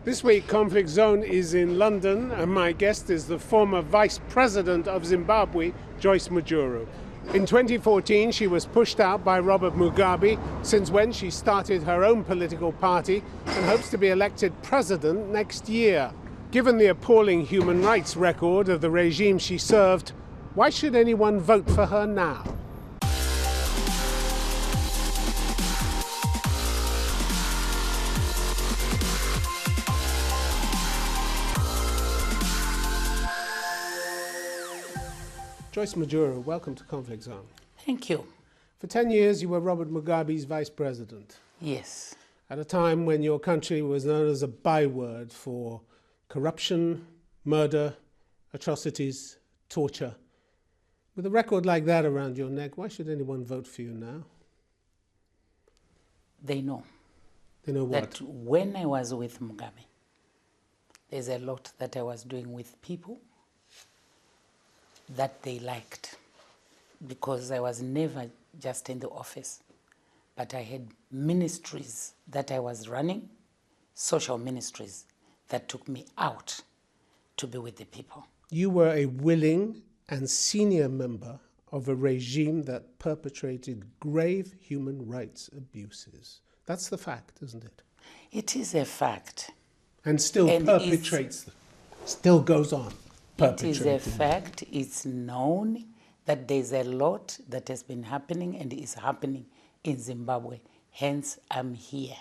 This week, Conflict Zone is in London, and my guest is the former Vice President of Zimbabwe, Joice Mujuru. In 2014, she was pushed out by Robert Mugabe, since when she started her own political party and hopes to be elected president next year. Given the appalling human rights record of the regime she served, why should anyone vote for her now? Joice Mujuru, welcome to Conflict Zone. Thank you. For 10 years, you were Robert Mugabe's vice president. Yes. At a time when your country was known as a byword for corruption, murder, atrocities, torture. With a record like that around your neck, why should anyone vote for you now? They know. They know what? That when I was with Mugabe, there's a lot that I was doing with people that they liked, because I was never just in the office, but I had ministries that I was running, social ministries that took me out to be with the people. You were a willing and senior member of a regime that perpetrated grave human rights abuses. That's the fact, isn't it? It is a fact. And still perpetrates them, still goes on. It is a fact, it's known that there's a lot that has been happening and is happening in Zimbabwe. Hence, I'm here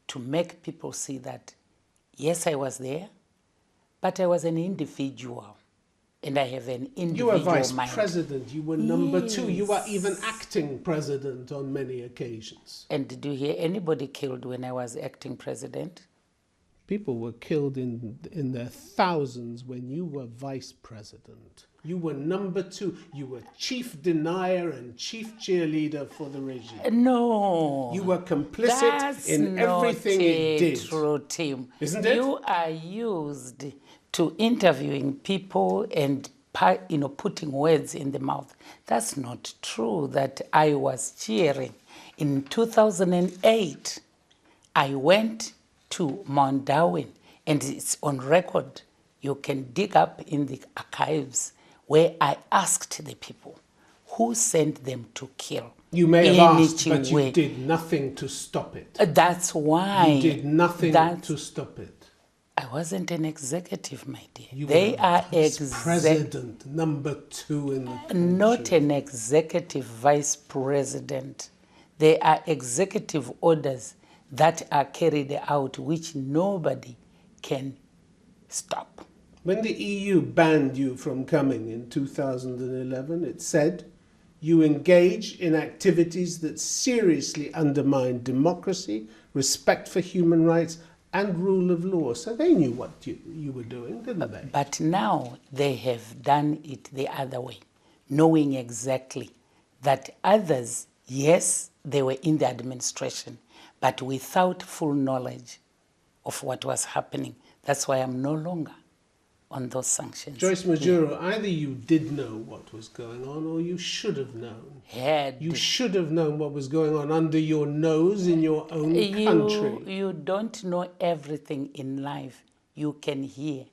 to make people see that, yes, I was there, but I was an individual, and I have an individual mind. You were vice president, you were number two, you were even acting president on many occasions. And did you hear anybody killed when I was acting president? People were killed in their thousands when you were vice president. You were number two. You were chief denier and chief cheerleader for the regime. No. You were complicit in everything it did. That's not true, Tim. Isn't it? You are used to interviewing people and putting words in the mouth. That's not true that I was cheering. In 2008, I went to Mount Darwin, and it's on record. You can dig up in the archives where I asked the people who sent them to kill. You may have asked, but you did nothing to stop it. That's why. You did nothing to stop it. I wasn't an executive, my dear. You they were are president, number two in the country. Not an executive vice president. They are executive orders that are carried out, which nobody can stop. When the EU banned you from coming in 2011, it said you engage in activities that seriously undermine democracy, respect for human rights, and rule of law. So they knew what you were doing, didn't they? But now they have done it the other way, knowing exactly that others, yes, they were in the administration, but without full knowledge of what was happening. That's why I'm no longer on those sanctions. Joice Mujuru, either you did know what was going on or you should have known. You should have known what was going on under your nose in your own country. You don't know everything in life. You can hear.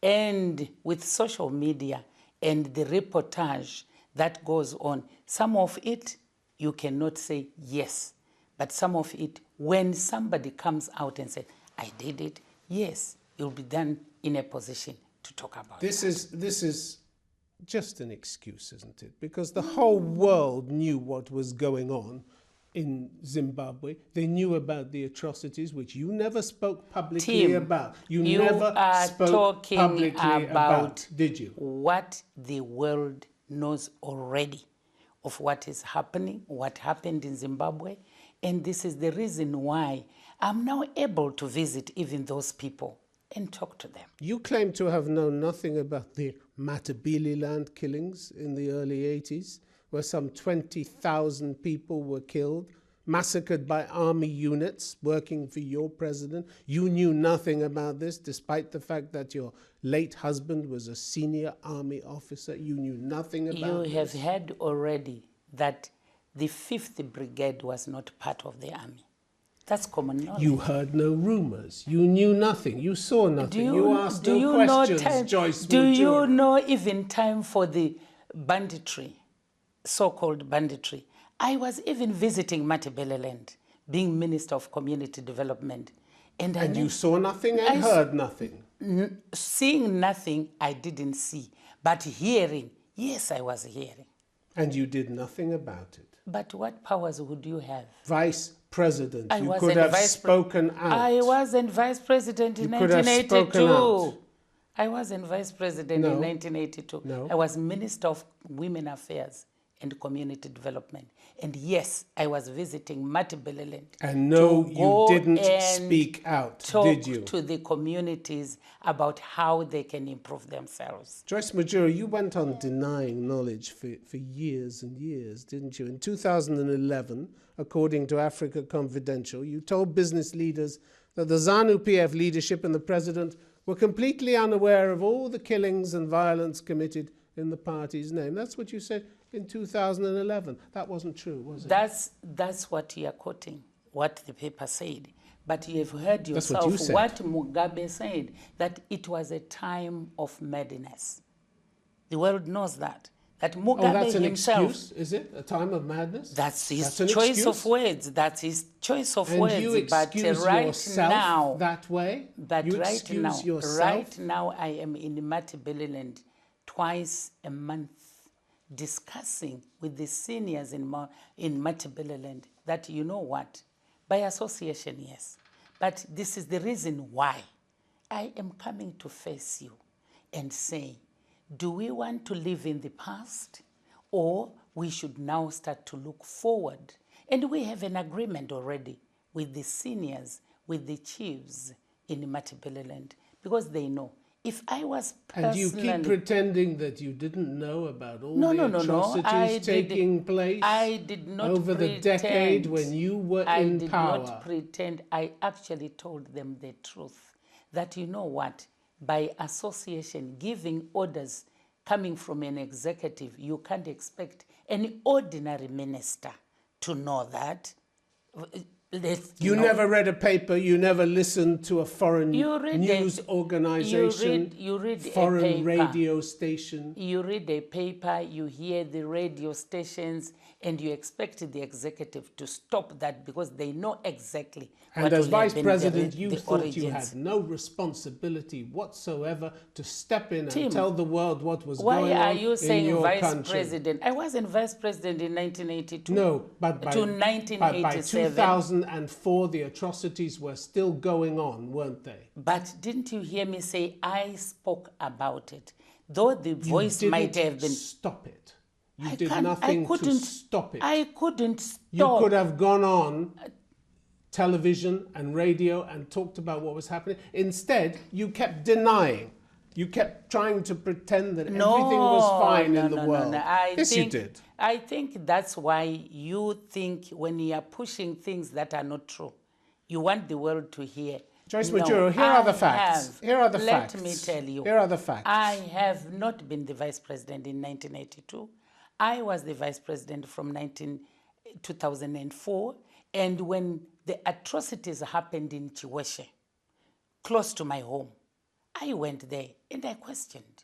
And with social media and the reportage that goes on, some of it you cannot say yes. But some of it, when somebody comes out and says, I did it, yes, you'll be then in a position to talk about it. This is just an excuse, isn't it? Because the whole world knew what was going on in Zimbabwe. They knew about the atrocities, which you never spoke publicly about. You never spoke publicly about, did you? What the world knows already of what is happening, what happened in Zimbabwe. And this is the reason why I'm now able to visit even those people and talk to them. You claim to have known nothing about the Matabele land killings in the early 80s, where some 20,000 people were killed, massacred by army units working for your president. You knew nothing about this, despite the fact that your late husband was a senior army officer. You knew nothing about this. You have heard already that the 5th Brigade was not part of the army. That's common knowledge. You heard no rumors. You knew nothing. You saw nothing. You asked no questions, Joice Mujuru. Do you know even time for the banditry, so-called banditry? I was even visiting Matabeleland, being Minister of Community Development. And you saw nothing and heard nothing? Seeing nothing, I didn't see. But hearing, yes, I was hearing. And you did nothing about it? But what powers would you have? Vice President, you could have spoken out. I wasn't Vice President in 1982. I wasn't Vice President in 1982. No. I was Minister of Women Affairs and Community Development. And yes, I was visiting Matabeleland. And no, you didn't speak out, did you? Talk to the communities about how they can improve themselves. Joice Mujuru, you went on denying knowledge for years and years, didn't you? In 2011, according to Africa Confidential, you told business leaders that the ZANU-PF leadership and the president were completely unaware of all the killings and violence committed in the party's name. That's what you said in 2011. That wasn't true, was it? That's what you are quoting, what the paper said. But you have heard yourself what Mugabe said, that it was a time of madness. The world knows that. That Mugabe that's an himself... excuse, is it? A time of madness? That's his choice of words. That's his choice of words. And you excuse yourself that way? But you right now, yourself? Right now I am in Matabeleland twice a month, discussing with the seniors in Matabeleland that, you know what, by association, yes, but this is the reason why I am coming to face you and say, do we want to live in the past, or we should now start to look forward? And we have an agreement already with the seniors, with the chiefs in Matabeleland, because they know. If I was personally... And you keep pretending that you didn't know about all the atrocities taking place over the decade when you were in power. I did not pretend. I actually told them the truth. That, you know what, by association, giving orders coming from an executive, you can't expect any ordinary minister to know that. You never read a paper, you never listened to a foreign news organization, foreign radio station. You read a paper, you hear the radio stations, and you expect the executive to stop that because they know exactly and as Vice President, you thought you had no responsibility whatsoever to step in and tell the world what was going on in your country. Why are you saying Vice President? I wasn't Vice President in 1982. No, but by 1987. By 2004, the atrocities were still going on, weren't they? But didn't you hear me say I spoke about it? Though the voice might have been... stop it. You did nothing to stop it. I couldn't stop. You could have gone on television and radio and talked about what was happening. Instead, you kept denying. You kept trying to pretend that everything was fine in the world. Yes, you did. I think that's why you think when you are pushing things that are not true, you want the world to hear. Joice Mujuru, here are the facts. Here are the facts. Let me tell you. Here are the facts. I have not been the Vice President in 1982. I was the Vice President from 2004, and when the atrocities happened in Chiweshe, close to my home, I went there and I questioned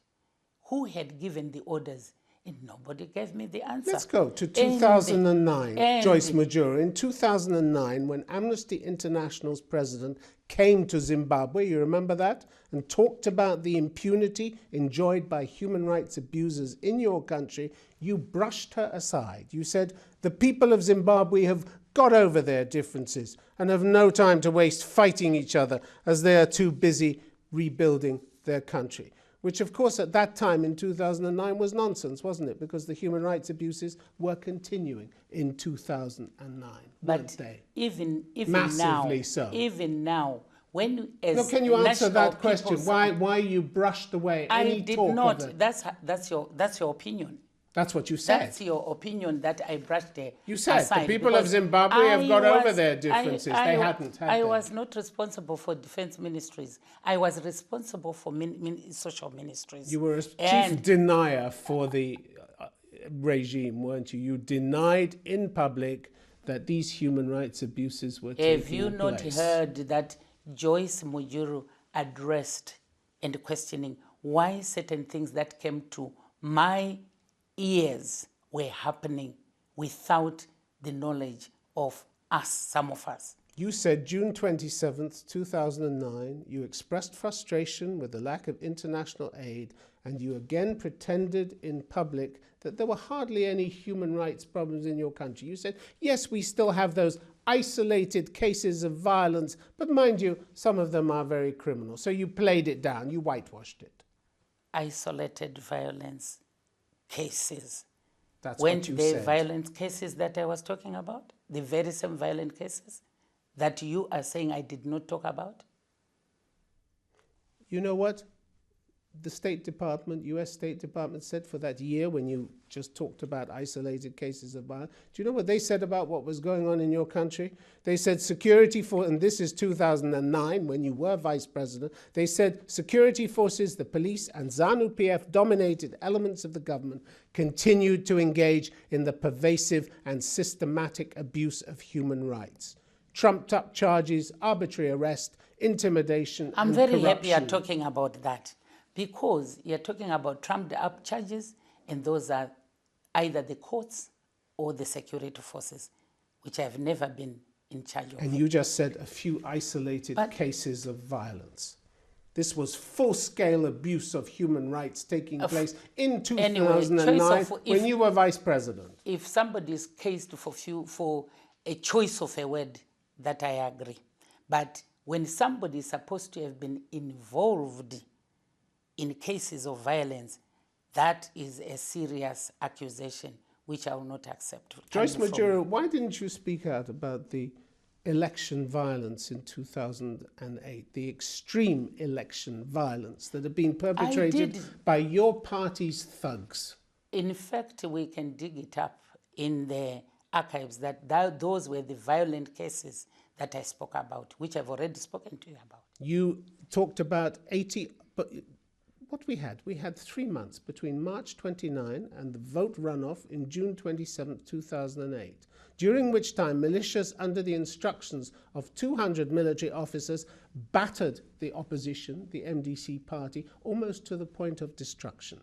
who had given the orders, and nobody gave me the answer. Let's go to 2009, Joice Mujuru. In 2009, when Amnesty International's president came to Zimbabwe, you remember that, and talked about the impunity enjoyed by human rights abusers in your country, you brushed her aside. You said, the people of Zimbabwe have got over their differences and have no time to waste fighting each other as they are too busy rebuilding their country. Which, of course, at that time in 2009 was nonsense, wasn't it? Because the human rights abuses were continuing in 2009, weren't they? Even massively now, so. Even now, when as can you answer that question? Why you brushed away any talk of I it? did not. That's your opinion. That's what you said. That's your opinion that I brushed there. You said the people of Zimbabwe have got over their differences. They hadn't, had I they? was not responsible for defense ministries. I was responsible for social ministries. You were a chief denier for the regime, weren't you? You denied in public that these human rights abuses were Have taking you not place. heard that Joice Mujuru addressed and questioning why certain things that came to my ears were happening without the knowledge of us, some of us? You said June 27th, 2009, you expressed frustration with the lack of international aid, and you again pretended in public that there were hardly any human rights problems in your country. You said, yes, we still have those isolated cases of violence, but mind you, some of them are very criminal. So you played it down, you whitewashed it. Isolated violence cases. That's When what you the said. violent cases that I was talking about, the very same violent cases that you are saying I did not talk about? You know what? The State Department, US State Department said for that year when you just talked about isolated cases of violence. Do you know what they said about what was going on in your country? They said security for, and this is 2009 when you were vice president, they said security forces, the police and ZANU-PF dominated elements of the government continued to engage in the pervasive and systematic abuse of human rights. Trumped up charges, arbitrary arrest, intimidation, I'm and very corruption. happy you're talking about that, because you're talking about trumped up charges, and those are either the courts or the security forces, which I've never been in charge of. And you just said a few isolated cases of violence. This was full-scale abuse of human rights taking place in 2009 when you were vice president. If somebody is cased for a choice of a word, that I agree. But when somebody is supposed to have been involved in cases of violence, that is a serious accusation, which I will not accept. Joice Mujuru, why didn't you speak out about the election violence in 2008, the extreme election violence that had been perpetrated by your party's thugs? In fact, we can dig it up in the archives that those were the violent cases that I spoke about, which I've already spoken to you about. You talked about 80, but what we had 3 months between March 29 and the vote runoff in June 27, 2008, during which time militias under the instructions of 200 military officers battered the opposition, the MDC party, almost to the point of destruction.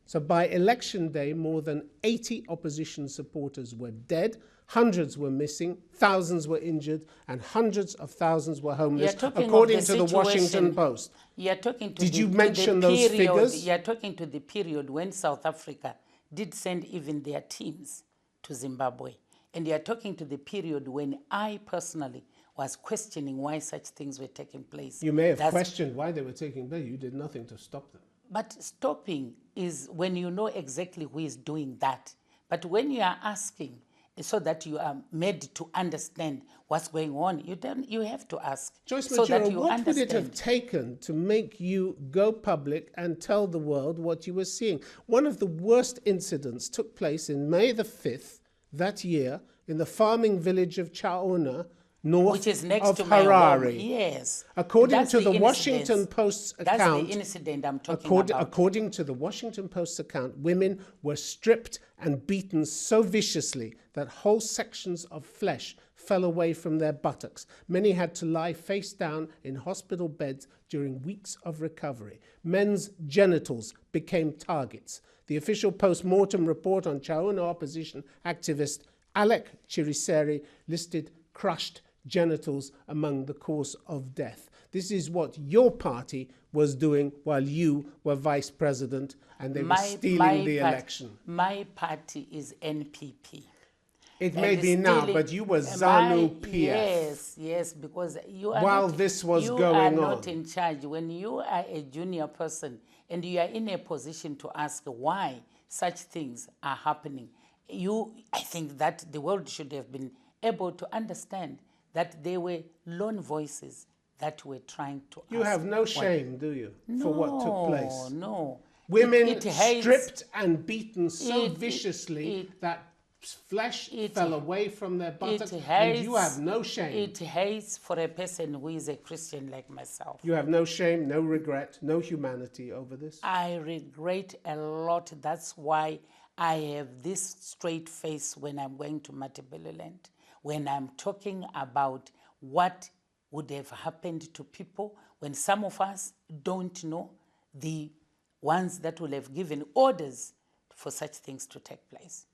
So by election day, more than 80 opposition supporters were dead, hundreds were missing, thousands were injured, and hundreds of thousands were homeless, according to the Washington Post. Did you mention those figures? You're talking to the period when South Africa did send even their teams to Zimbabwe. And you're talking to the period when I personally was questioning why such things were taking place. You may have questioned why they were taking place. You did nothing to stop them. But stopping is when you know exactly who is doing that. But when you are asking so that you are made to understand what's going on, you have to ask. Joice so Mujuru, that you what understand. would it have taken to make you go public and tell the world what you were seeing? One of the worst incidents took place in May the 5th that year in the farming village of Chaona, north which is next of to Harare. My home. Yes. According to the Washington Post's account, that's the incident I'm talking about. According to the Washington Post's account, women were stripped and beaten so viciously that whole sections of flesh fell away from their buttocks. Many had to lie face down in hospital beds during weeks of recovery. Men's genitals became targets. The official post-mortem report on Chaona opposition activist Alec Chiriseri listed crushed genitals among the cause of death. This is what your party was doing while you were vice president, and they were stealing the election. My party is NPP. It may be now, but you were ZANU-PF. Yes, because you are while not, this was you going are on. not in charge. When you are a junior person and you are in a position to ask why such things are happening, I think that the world should have been able to understand that there were lone voices that were trying to ask. You have no shame, do you, for what took place? No. Women stripped and beaten so viciously that flesh fell away from their buttocks, and you have no shame. It hates for a person who is a Christian like myself. You have no shame, no regret, no humanity over this? I regret a lot. That's why I have this straight face when I'm going to Matabeleland. when I'm talking about what would have happened to people when some of us don't know, the ones that will have given orders for such things to take place.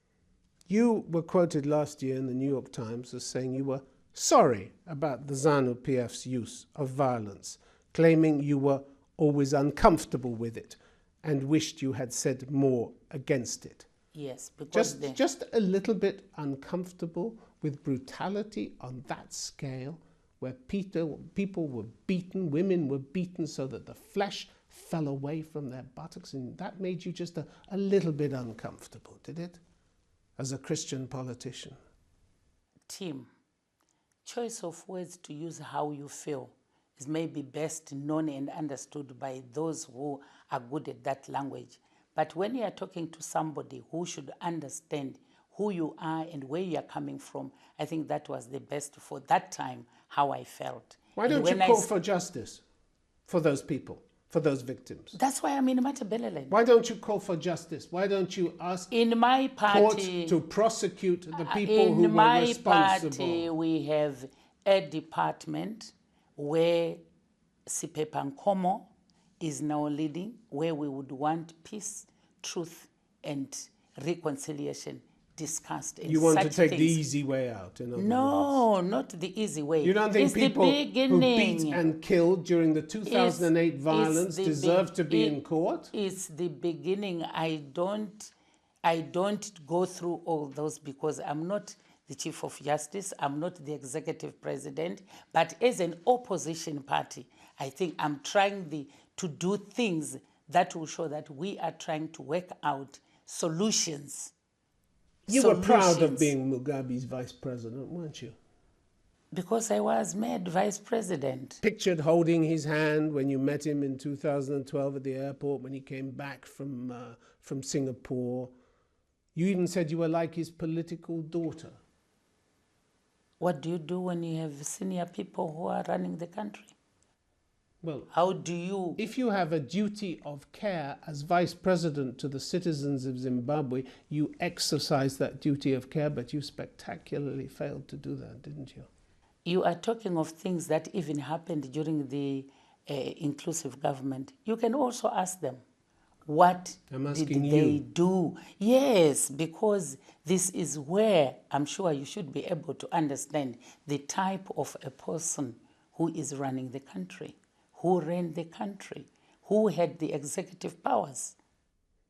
You were quoted last year in the New York Times as saying you were sorry about the ZANU-PF's use of violence, claiming you were always uncomfortable with it and wished you had said more against it. Yes, because just a little bit uncomfortable with brutality on that scale, where people were beaten, women were beaten so that the flesh fell away from their buttocks, and that made you just a little bit uncomfortable, did it? As a Christian politician. Tim, choice of words to use how you feel is maybe best known and understood by those who are good at that language. But when you are talking to somebody who should understand who you are and where you are coming from, I think that was the best for that time, how I felt. Why don't you call for justice for those people, for those victims? That's why I'm in Matabeleland. Why don't you call for justice? Why don't you ask in my party, courts to prosecute the people who were responsible? In my party, we have a department where Sipepa Nkomo is now leading, where we would want peace, truth, and reconciliation discussed. You want to take the easy way out? No, not the easy way. You don't think people who beat and killed during the 2008 violence deserve to be in court? It's the beginning. I don't go through all those because I'm not the Chief of Justice, I'm not the Executive President, but as an opposition party, I think I'm trying to do things that will show that we are trying to work out solutions. You were proud of being Mugabe's vice president, weren't you? Because I was made vice president. Pictured holding his hand when you met him in 2012 at the airport when he came back from Singapore. You even said you were like his political daughter. What do you do when you have senior people who are running the country? Well, how do you... If you have a duty of care as vice president to the citizens of Zimbabwe, you exercise that duty of care, but you spectacularly failed to do that, didn't you? You are talking of things that even happened during the inclusive government. You can also ask them, what did they do? Yes, because this is where I'm sure you should be able to understand the type of a person who is running the country, who ran the country, who had the executive powers.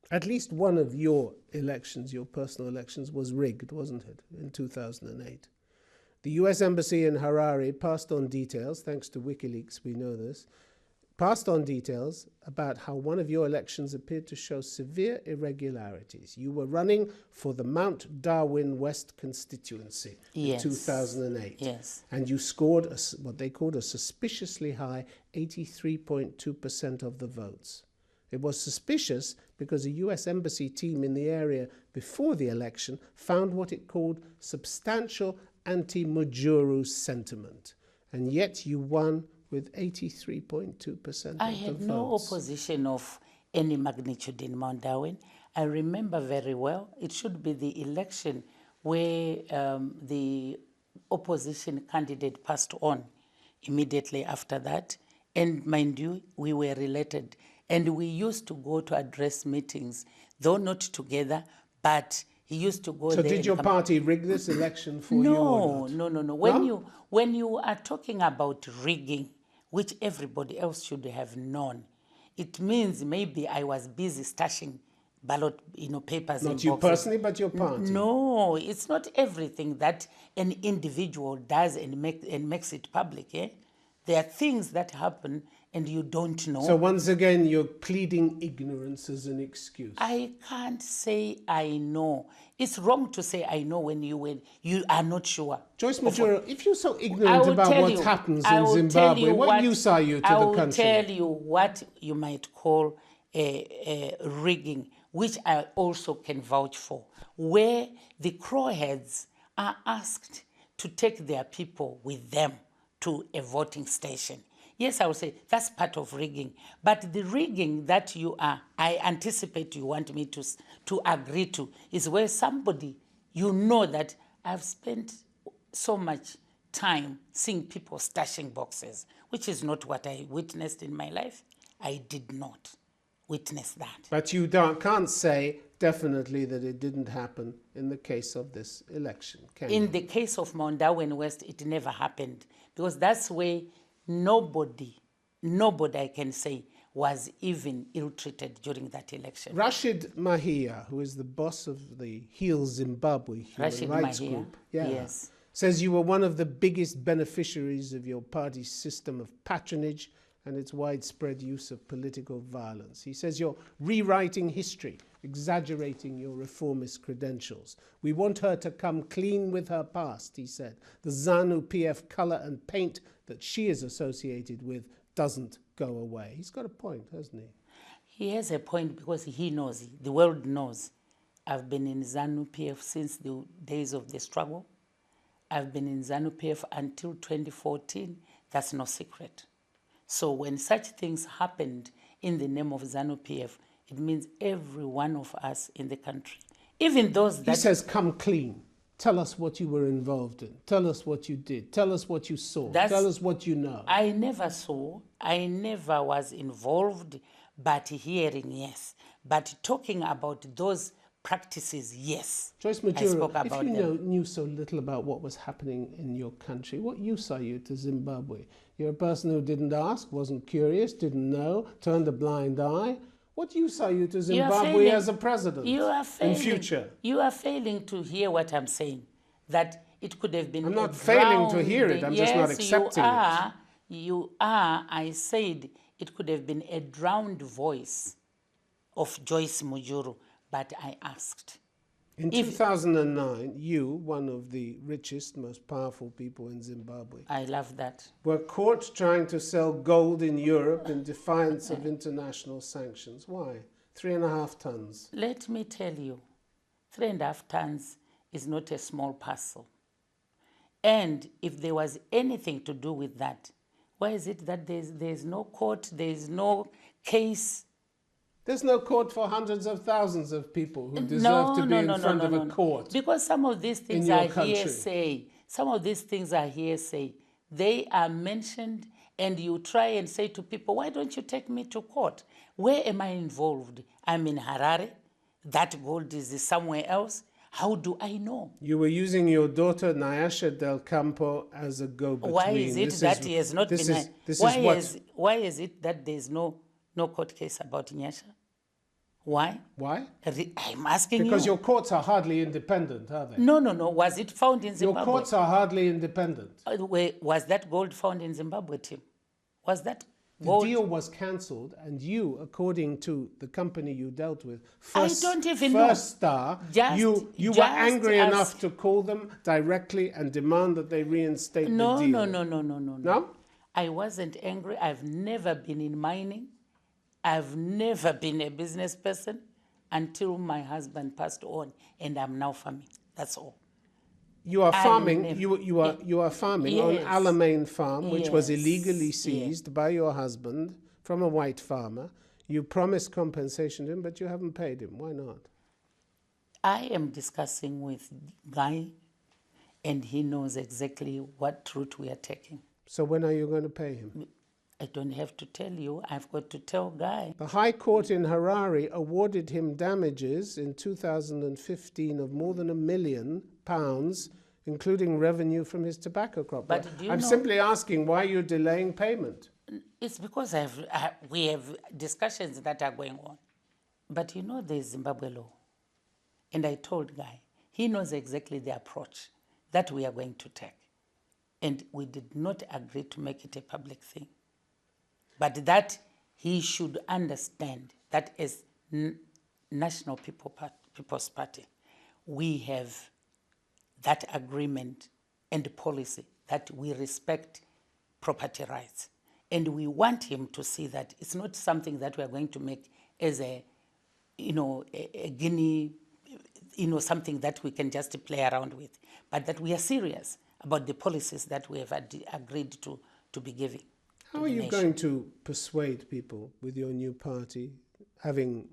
At least one of your elections, your personal elections, was rigged, wasn't it, in 2008? The US Embassy in Harare passed on details, thanks to WikiLeaks, we know this, passed on details about how one of your elections appeared to show severe irregularities. You were running for the Mount Darwin West constituency in 2008. Yes. And you scored what they called a suspiciously high 83.2% of the votes. It was suspicious because a US Embassy team in the area before the election found what it called substantial anti-Mujuru sentiment. And yet you won with 83.2% of the votes. I had no opposition of any magnitude in Mount Darwin. I remember very well, it should be the election where the opposition candidate passed on immediately after that. And mind you, we were related. And we used to go to address meetings, though not together, but he used to go there. So did your party rig this election for you or not? No. When you are talking about rigging, which everybody else should have known, it means maybe I was busy stashing ballot papers in boxes. Not you personally, but your party. No, it's not everything that an individual does and makes it public. There are things that happen and you don't know. So once again, you're pleading ignorance as an excuse. I can't say I know. It's wrong to say I know when you are not sure. Joice Mujuru, if you're so ignorant about what happens in Zimbabwe, what use are you to the country? I will tell you what you might call a rigging, which I also can vouch for, where the crowheads are asked to take their people with them to a voting station. Yes, I would say that's part of rigging. But the rigging that I anticipate you want me to agree to is where somebody, you know that I've spent so much time seeing people stashing boxes, which is not what I witnessed in my life. I did not witness that. But you can't say definitely that it didn't happen in the case of this election, can you? In the case of Maundawen West, it never happened, because that's where nobody I can say was even ill-treated during that election. Rashid Mahia, who is the boss of the Heal Zimbabwe human rights group, yes, says you were one of the biggest beneficiaries of your party's system of patronage and its widespread use of political violence. He says you're rewriting history, exaggerating your reformist credentials. We want her to come clean with her past, he said. The ZANU-PF colour and paint that she is associated with doesn't go away. He's got a point, hasn't he? He has a point, because he knows, the world knows. I've been in ZANU-PF since the days of the struggle. I've been in ZANU-PF until 2014. That's no secret. So when such things happened in the name of ZANU-PF, it means every one of us in the country, even those that... He says, come clean. Tell us what you were involved in. Tell us what you did. Tell us what you saw. Tell us what you know. I never saw. I never was involved, but hearing, yes. But talking about those practices, yes. Joice Mujuru, if you knew so little about what was happening in your country, what use are you to Zimbabwe? You're a person who didn't ask, wasn't curious, didn't know, turned a blind eye. What use are you to Zimbabwe as a president in future? You are failing to hear what I'm saying, that it could have been... I'm not failing to hear it, I'm just not accepting it. You are, I said, it could have been a drowned voice of Joice Mujuru, but I asked. In 2009, you, one of the richest, most powerful people in Zimbabwe, I love that, were caught trying to sell gold in Europe in defiance of international sanctions. Why? 3.5 tons. Let me tell you, 3.5 tons is not a small parcel. And if there was anything to do with that, why is it that there's no court, there's no case? There's no court for hundreds of thousands of people who deserve to be in front of a court. Because some of these things are hearsay. Some of these things are hearsay. They are mentioned, and you try and say to people, why don't you take me to court? Where am I involved? I'm in Harare. That gold is somewhere else. How do I know? You were using your daughter Nyasha Del Campo as a go-between. Why is it that he has not been... Why is it that there's no court case about Nyasha? Why? Why? I'm asking you. Because your courts are hardly independent, are they? No. Was it found in Zimbabwe? Your courts are hardly independent. Was that gold found in Zimbabwe, Tim? Was that gold? The deal was cancelled, and you, according to the company you dealt with, First Star, you were angry enough to call them directly and demand that they reinstate the deal. No. No? I wasn't angry. I've never been in mining. I've never been a business person until my husband passed on, and I'm now farming. That's all. You are farming. You are farming on Alamein Farm, which was illegally seized by your husband from a white farmer. You promised compensation to him, but you haven't paid him. Why not? I am discussing with Guy, and he knows exactly what route we are taking. So when are you going to pay him? I don't have to tell you. I've got to tell Guy. The High Court in Harare awarded him damages in 2015 of more than £1 million, including revenue from his tobacco crop. But I'm simply asking why you're delaying payment. It's because we have discussions that are going on. But you know there's Zimbabwe law. And I told Guy, he knows exactly the approach that we are going to take. And we did not agree to make it a public thing. But that he should understand that as National People's Party, we have that agreement and policy that we respect property rights. And we want him to see that it's not something that we are going to make as a guinea, something that we can just play around with, but that we are serious about the policies that we have agreed to be giving. How are you going to persuade people with your new party, having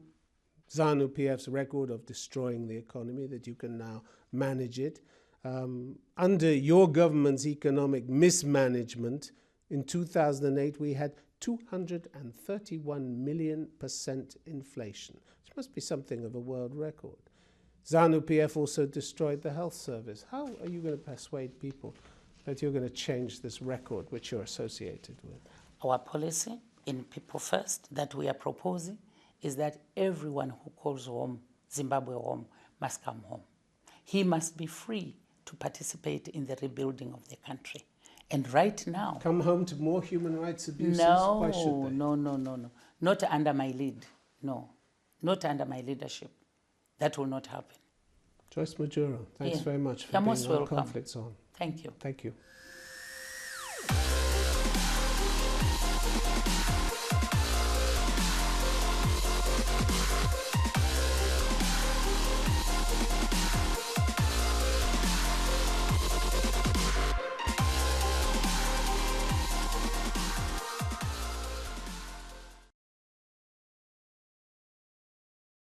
ZANU-PF's record of destroying the economy, that you can now manage it? Under your government's economic mismanagement, in 2008 we had 231 million% inflation, which must be something of a world record. ZANU-PF also destroyed the health service. How are you going to persuade people that you're going to change this record which you're associated with? Our policy in People First that we are proposing is that everyone who calls home, Zimbabwe home, must come home. He must be free to participate in the rebuilding of the country. And right now... Come home to more human rights abuses? No, Why should they? No. Not under my lead. No, not under my leadership. That will not happen. Joice Mujuru, thanks very much for You're being most on welcome. Conflict Zone. Thank you. Thank you.